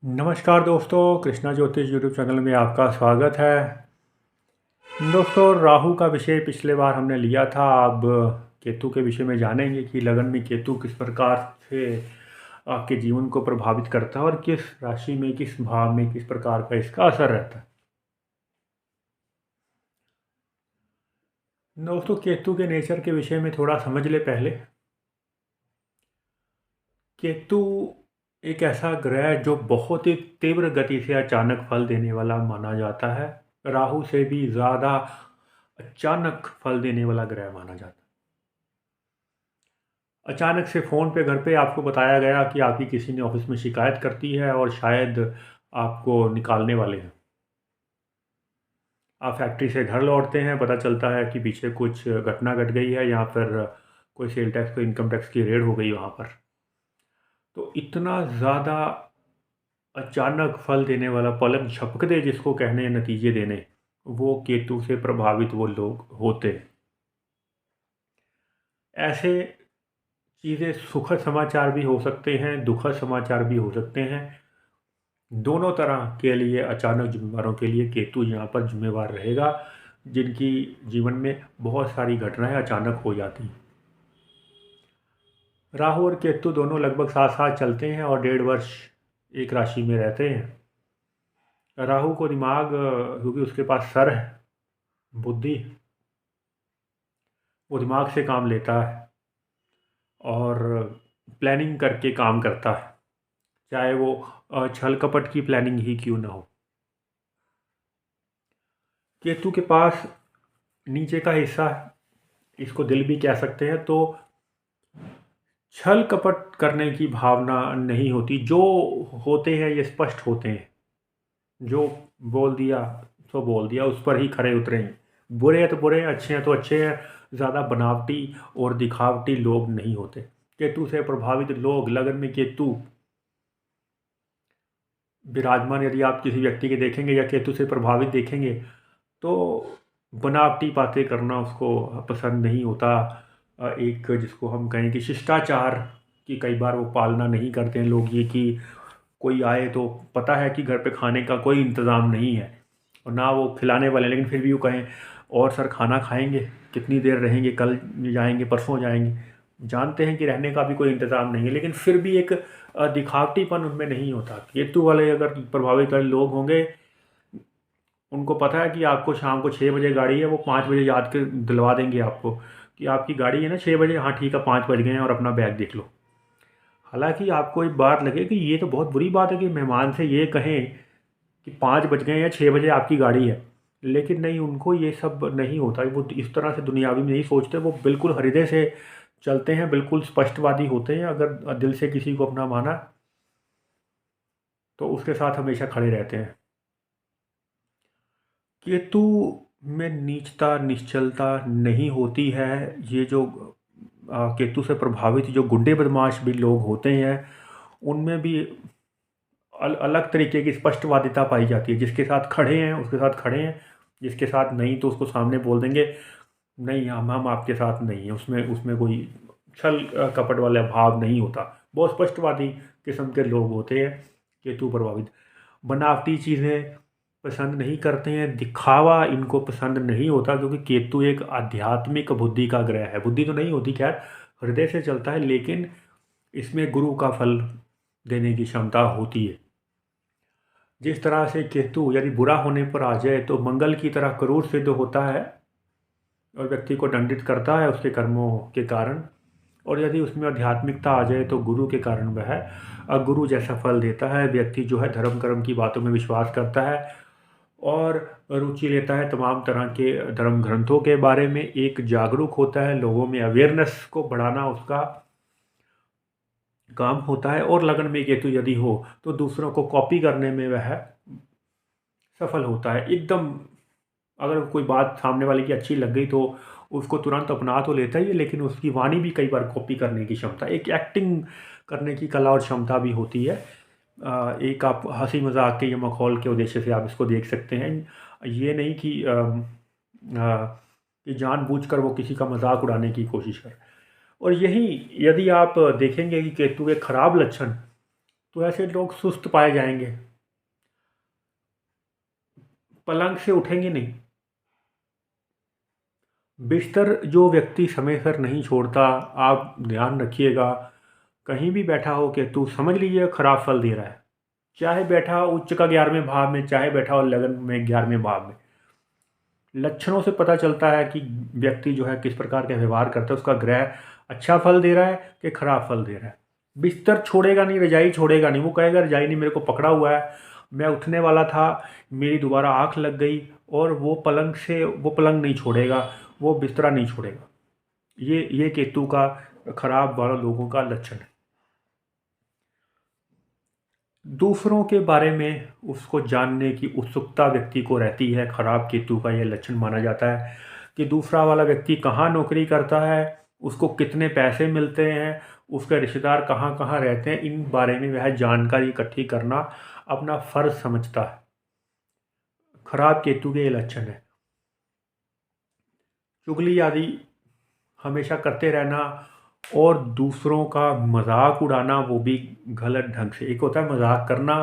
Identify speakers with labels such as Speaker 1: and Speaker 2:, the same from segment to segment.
Speaker 1: नमस्कार दोस्तों, कृष्णा ज्योतिष यूट्यूब चैनल में आपका स्वागत है। दोस्तों, राहु का विषय पिछले बार हमने लिया था। अब केतु के विषय में जानेंगे कि लगन में केतु किस प्रकार से आपके जीवन को प्रभावित करता है और किस राशि में, किस भाव में, किस प्रकार का इसका असर रहता है। दोस्तों, केतु के नेचर के विषय में थोड़ा समझ ले पहले। केतु एक ऐसा ग्रह है जो बहुत ही तीव्र गति से अचानक फल देने वाला माना जाता है। राहु से भी ज़्यादा अचानक फल देने वाला ग्रह माना जाता है। अचानक से फ़ोन पे घर पे आपको बताया गया कि आपकी किसी ने ऑफिस में शिकायत करती है और शायद आपको निकालने वाले हैं। आप फैक्ट्री से घर लौटते हैं, पता चलता है कि पीछे कुछ घटना घट गई है, या फिर कोई सेल टैक्स, कोई इनकम टैक्स की रेड हो गई वहाँ पर। तो इतना ज़्यादा अचानक फल देने वाला, पलक झपक दे जिसको कहने हैं, नतीजे देने, वो केतु से प्रभावित वो लोग होते हैं। ऐसे चीज़ें सुखद समाचार भी हो सकते हैं, दुखद समाचार भी हो सकते हैं। दोनों तरह के लिए अचानक जिम्मेवारों के लिए केतु यहाँ पर जिम्मेवार रहेगा, जिनकी जीवन में बहुत सारी घटनाएं अचानक हो जाती हैं। राहु और केतु दोनों लगभग साथ साथ चलते हैं और 1.5 वर्ष एक राशि में रहते हैं। राहु को दिमाग, क्योंकि उसके पास सर है, बुद्धि, वो दिमाग से काम लेता है और प्लानिंग करके काम करता है, चाहे वो छल कपट की प्लानिंग ही क्यों ना हो। केतु के पास नीचे का हिस्सा है, इसको दिल भी कह सकते हैं, तो छल कपट करने की भावना नहीं होती। जो होते हैं ये स्पष्ट होते हैं, जो बोल दिया तो बोल दिया, उस पर ही खरे उतरे हैं। बुरे हैं तो बुरे हैं, अच्छे हैं तो अच्छे हैं। ज़्यादा बनावटी और दिखावटी लोग नहीं होते। केतु से प्रभावित लोग, लगन में केतु विराजमान यदि आप किसी व्यक्ति के देखेंगे या केतु से प्रभावित देखेंगे, तो बनावटी बातें करना उसको पसंद नहीं होता। एक जिसको हम कहें कि शिष्टाचार की कई बार वो पालना नहीं करते हैं लोग। ये कि कोई आए तो पता है कि घर पे खाने का कोई इंतज़ाम नहीं है और ना वो खिलाने वाले, लेकिन फिर भी वो कहें, और सर खाना खाएंगे, कितनी देर रहेंगे, कल जाएंगे, परसों जाएंगे। जानते हैं कि रहने का भी कोई इंतज़ाम नहीं है, लेकिन फिर भी एक दिखावटीपन उनमें नहीं होता। केतु वाले अगर प्रभावित वाले लोग होंगे, उनको पता है कि आपको शाम को 6 बजे गाड़ी है, वो 5 बजे याद कर दिलवा देंगे आपको कि आपकी गाड़ी है ना 6 बजे, हाँ ठीक है 5 बज गए हैं और अपना बैग देख लो। हालांकि आपको एक बात लगे कि ये तो बहुत बुरी बात है कि मेहमान से ये कहें कि 5 बज गए या 6 बजे आपकी गाड़ी है, लेकिन नहीं, उनको ये सब नहीं होता। वो इस तरह से दुनियावी में नहीं सोचते, वो बिल्कुल हृदय से चलते हैं, बिल्कुल स्पष्टवादी होते हैं। अगर दिल से किसी को अपना माना तो उसके साथ हमेशा खड़े रहते हैं। केतु में नीचता, निश्चलता नहीं होती है। ये जो केतु से प्रभावित जो गुंडे बदमाश भी लोग होते हैं, उनमें भी अलग तरीके की स्पष्टवादिता पाई जाती है। जिसके साथ खड़े हैं उसके साथ खड़े हैं, जिसके साथ नहीं तो उसको सामने बोल देंगे, नहीं हम आपके साथ नहीं हैं। उसमें उसमें कोई छल कपट वाला भाव नहीं होता। बहुत स्पष्टवादी किस्म के लोग होते हैं केतु प्रभावित। बनावटी चीज़ें पसंद नहीं करते हैं, दिखावा इनको पसंद नहीं होता, क्योंकि केतु एक आध्यात्मिक बुद्धि का ग्रह है। बुद्धि तो नहीं होती, खैर हृदय से चलता है, लेकिन इसमें गुरु का फल देने की क्षमता होती है। जिस तरह से केतु यदि बुरा होने पर आ जाए तो मंगल की तरह क्रूर सिद्ध होता है और व्यक्ति को दंडित करता है उसके कर्मों के कारण, और यदि उसमें आध्यात्मिकता आ जाए तो गुरु के कारण वह गुरु जैसा फल देता है। व्यक्ति जो है धर्म कर्म की बातों में विश्वास करता है और रुचि लेता है तमाम तरह के धर्म ग्रंथों के बारे में, एक जागरूक होता है, लोगों में अवेयरनेस को बढ़ाना उसका काम होता है। और लगन में केतु यदि हो तो दूसरों को कॉपी करने में वह सफल होता है एकदम। अगर कोई बात सामने वाले की अच्छी लग गई तो उसको तुरंत अपना तो लेता ही है, लेकिन उसकी वाणी भी कई बार कॉपी करने की क्षमता, एक एक्टिंग करने की कला और क्षमता भी होती है। एक आप हंसी मजाक के या मखौल के उद्देश्य से आप इसको देख सकते हैं। ये नहीं कि जानबूझकर वो किसी का मजाक उड़ाने की कोशिश कर। और यही यदि आप देखेंगे कि केतु के खराब लक्षण, तो ऐसे लोग सुस्त पाए जाएंगे, पलंग से उठेंगे नहीं। बिस्तर जो व्यक्ति समय पर नहीं छोड़ता, आप ध्यान रखिएगा, कहीं भी बैठा हो कि तू समझ लीजिए खराब फल दे रहा है। चाहे बैठा हो उच्च का 11वें भाव में, चाहे बैठा हो लगन में 11वें भाव में। लक्षणों से पता चलता है कि व्यक्ति जो है किस प्रकार का व्यवहार करता है, उसका ग्रह अच्छा फल दे रहा है कि खराब फल दे रहा है। बिस्तर छोड़ेगा नहीं, रजाई छोड़ेगा नहीं, वो कहेगा रजाई नहीं मेरे को पकड़ा हुआ है, मैं उठने वाला था, मेरी दोबारा आँख लग गई, और वो पलंग नहीं छोड़ेगा, वो बिस्तरा नहीं छोड़ेगा। ये केतु का खराब वाला लोगों का लक्षण है। दूसरों के बारे में उसको जानने की उत्सुकता व्यक्ति को रहती है, खराब केतु का यह लक्षण माना जाता है कि दूसरा वाला व्यक्ति कहाँ नौकरी करता है, उसको कितने पैसे मिलते हैं, उसके रिश्तेदार कहाँ कहाँ रहते हैं, इन बारे में वह जानकारी इकट्ठी करना अपना फर्ज समझता है। खराब केतु के ये लक्षण है। चुगली आदि हमेशा करते रहना और दूसरों का मजाक उड़ाना, वो भी गलत ढंग से। एक होता है मजाक करना,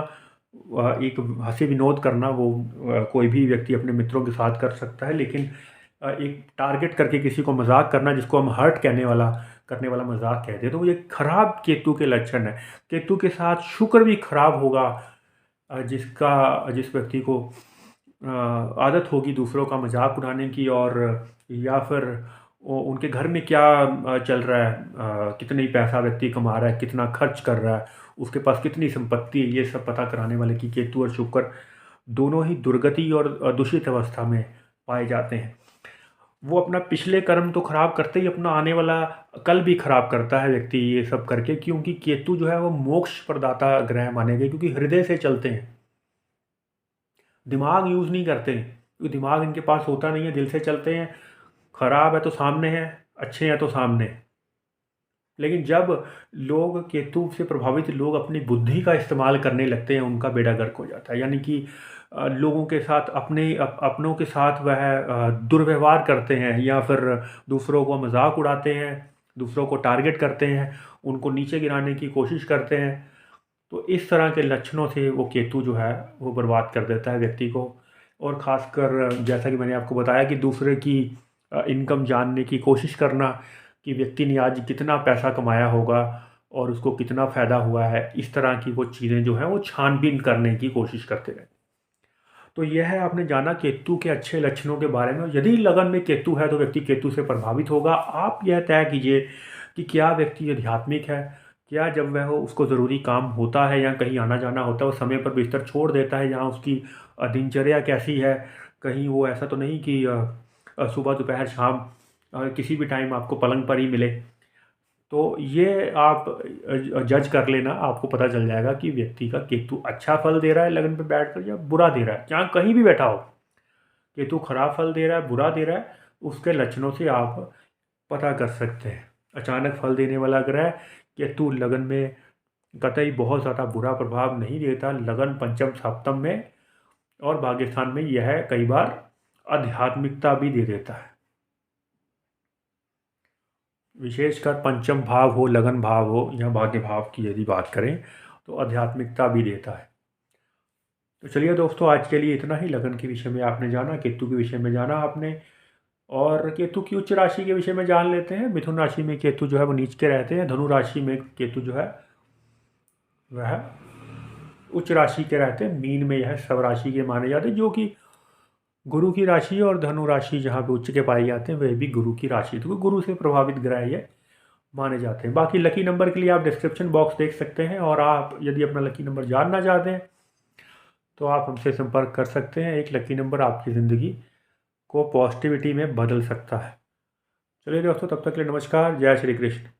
Speaker 1: एक हंसी विनोद करना, वो कोई भी व्यक्ति अपने मित्रों के साथ कर सकता है, लेकिन एक टारगेट करके किसी को मजाक करना, जिसको हम हर्ट करने वाला मजाक कहते हैं, तो ये खराब केतु के लक्षण है। केतु के साथ शुक्र भी खराब होगा, जिस व्यक्ति को आदत होगी दूसरों का मजाक उड़ाने की, और या फिर उनके घर में क्या चल रहा है, कितनी पैसा व्यक्ति कमा रहा है, कितना खर्च कर रहा है, उसके पास कितनी संपत्ति है, ये सब पता कराने वाले की केतु और शुक्र दोनों ही दुर्गति और दूषित अवस्था में पाए जाते हैं। वो अपना पिछले कर्म तो खराब करते ही, अपना आने वाला कल भी खराब करता है व्यक्ति ये सब करके, क्योंकि केतु जो है वो मोक्ष प्रदाता ग्रह माने गए, क्योंकि हृदय से चलते हैं, दिमाग यूज़ नहीं करते, क्योंकि दिमाग इनके पास होता नहीं है, दिल से चलते हैं। खराब है तो सामने है, अच्छे हैं तो सामने है। लेकिन जब लोग केतु से प्रभावित लोग अपनी बुद्धि का इस्तेमाल करने लगते हैं, उनका बेड़ा गर्क हो जाता है। यानी कि लोगों के साथ अपनों के साथ वह दुर्व्यवहार करते हैं, या फिर दूसरों को मजाक उड़ाते हैं, दूसरों को टारगेट करते हैं, उनको नीचे गिराने की कोशिश करते हैं। तो इस तरह के लक्षणों से वो केतु जो है वो बर्बाद कर देता है व्यक्ति को। और ख़ासकर जैसा कि मैंने आपको बताया कि दूसरे की इनकम जानने की कोशिश करना, कि व्यक्ति ने आज कितना पैसा कमाया होगा और उसको कितना फ़ायदा हुआ है, इस तरह की वो चीज़ें जो हैं वो छानबीन करने की कोशिश करते रहते। तो यह है, आपने जाना केतु के अच्छे लक्षणों के बारे में। यदि लगन में केतु है तो व्यक्ति केतु से प्रभावित होगा। आप यह तय कीजिए कि क्या व्यक्ति आध्यात्मिक है, क्या जब वह हो उसको ज़रूरी काम होता है या कहीं आना जाना होता है वो समय पर बिस्तर छोड़ देता है, यहाँ उसकी दिनचर्या कैसी है, कहीं वो ऐसा तो नहीं कि सुबह दोपहर शाम किसी भी टाइम आपको पलंग पर ही मिले। तो ये आप जज कर लेना, आपको पता चल जाएगा कि व्यक्ति का केतु अच्छा फल दे रहा है लगन पे बैठकर, या बुरा दे रहा है। जहाँ कहीं भी बैठा हो, केतु खराब फल दे रहा है, बुरा दे रहा है, उसके लक्षणों से आप पता कर सकते हैं। अचानक फल देने वाला ग्रह केतु लगन में कतई बहुत ज़्यादा बुरा प्रभाव नहीं देता। लगन पंचम सप्तम में और भाग्य स्थान में यह कई बार आध्यात्मिकता भी दे देता है। विशेषकर पंचम भाव हो, लगन भाव हो, या भाग्य भाव की यदि बात करें तो आध्यात्मिकता भी देता है। तो चलिए दोस्तों, आज के लिए इतना ही। लगन के विषय में आपने जाना, केतु के विषय में जाना आपने, और केतु की उच्च राशि के विषय में जान लेते हैं। मिथुन राशि में केतु जो है वो नीच के रहते हैं, धनु राशि में केतु जो है वह उच्च राशि के रहते हैं, मीन में यह सब राशि के माने जाते हैं, जो कि गुरु की राशि है। और धनु राशि जहाँ पे उच्च के पाए जाते हैं वह भी गुरु की राशि, तो गुरु से प्रभावित ग्रह ये माने जाते हैं। बाकी लकी नंबर के लिए आप डिस्क्रिप्शन बॉक्स देख सकते हैं, और आप यदि अपना लकी नंबर जानना चाहते हैं तो आप हमसे संपर्क कर सकते हैं। एक लकी नंबर आपकी ज़िंदगी को पॉजिटिविटी में बदल सकता है। चलिए दोस्तों, तब तक के लिए नमस्कार, जय श्री कृष्ण।